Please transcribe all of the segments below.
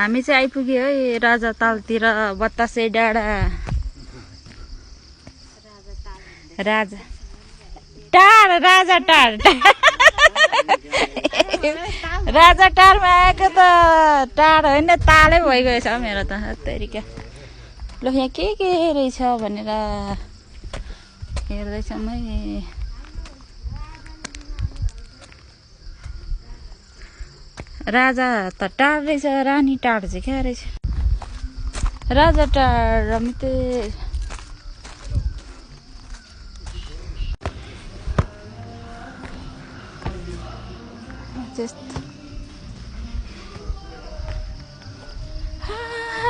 हामी चाहिँ आइपुग्यो है राजा तालतिर बतासे डाँडा राजा टार राजा टारमा आएको त टाढ होइन तालै भइगएछ मेरो त तरिका ल यहाँ के रहेछ भनेर हेर्दैछ मै राजा त टाढ रहेछ रानी टाढ चाहिँ क्या रहेछ राजा टाढ रमिते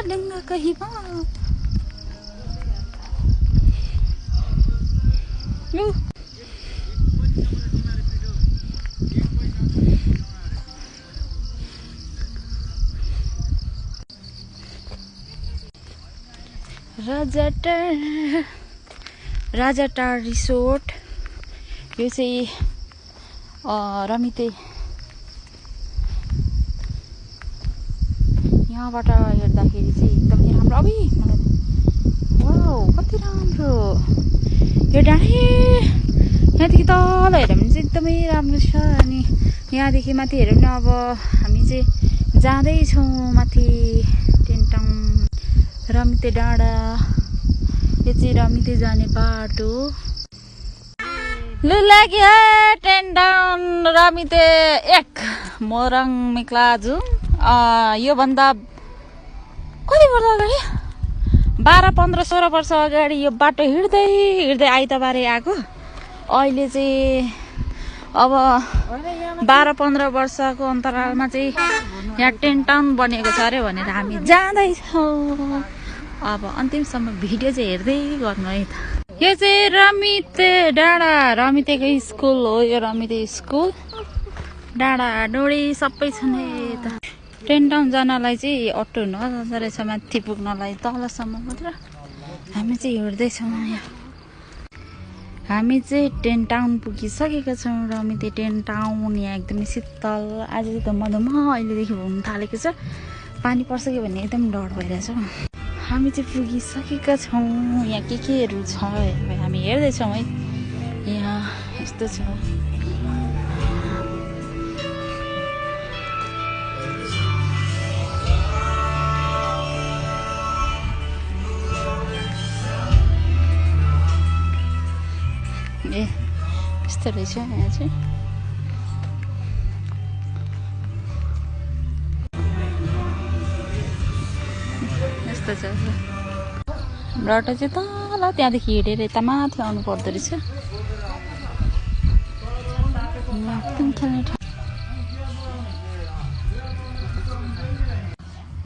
डंगा कहीं राजा टार रिसोर्ट यो चाहिँ रमिते यहाँबाट हेर्दाखेरि चाहिँ एकदमै राम्रो अबि मलाई वाउ कति राम्रो यो डाँडै यहाँदेखि तल हेऱ्यो भने चाहिँ एकदमै राम्रो छ अनि यहाँदेखि माथि हेऱ्यो भने अब हामी चाहिँ जाँदैछौँ माथि टेन टाउन रमिते डाँडा यो चाहिँ रमिते जाने बाटो लु लाग्यो टेन टाउन रमिते 1 मोरङ मेक्लाजु योभन्दा कति वर्ष अगाडि 12, 15, 16 वर्ष अगाडि यो बाटो हिँड्दै आइतबारे आएको अहिले चाहिँ अब 12, 15 वर्षको अन्तरालमा चाहिँ यहाँ टेन टाउन बनेको छ अरे भनेर हामी जाँदैछौँ अब अन्तिमसम्म भिडियो चाहिँ हेर्दै गर्नु है त यो चाहिँ रमिते डाँडा रमितेको स्कुल हो यो रमिते स्कुल डाँडा डोडी सबै छ नि त टेन टाउन जानलाई चाहिँ अटो नजाँदो रहेछ माथि पुग्नलाई तलसम्म मात्र हामी चाहिँ हिँड्दैछौँ यहाँ हामी चाहिँ टेन टाउन पुगिसकेका छौँ रमिते टेन टाउन यहाँ एकदमै शीतल आज चाहिँ त मधुमा अहिलेदेखि हुन थालेको छ पानी पर्छ कि भन्ने एकदम डर भइरहेछ हामी चाहिँ पुगिसकेका छौँ यहाँ केहरू छ हामी हेर्दैछौँ है यहाँ यस्तो छ ए यस्तो रहेछ यहाँ चाहिँ यस्तो छ हाम्रो अटो चाहिँ तल त्यहाँदेखि हिँडेर यता माथि आउनु पर्दो रहेछ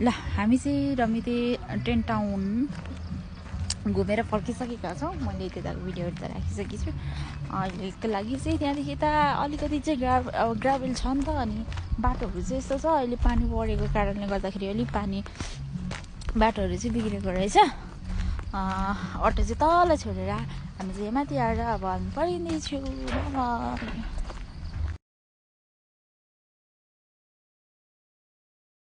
ल हामी चाहिँ रमिते टेन टाउन घुमेर फर्किसकेका छौँ मैले त्यताको भिडियोहरू त राखिसकेको छु अहिलेको लागि चाहिँ त्यहाँदेखि त अलिकति चाहिँ ग्राभेल छ नि त अनि बाटोहरू चाहिँ यस्तो छ अहिले पानी बढेको कारणले गर्दाखेरि अलिक पानी बाटोहरू चाहिँ बिग्रेको रहेछ अटो चाहिँ तल छोडेर हामी चाहिँ माथि आएर अब हामी परिँदैछु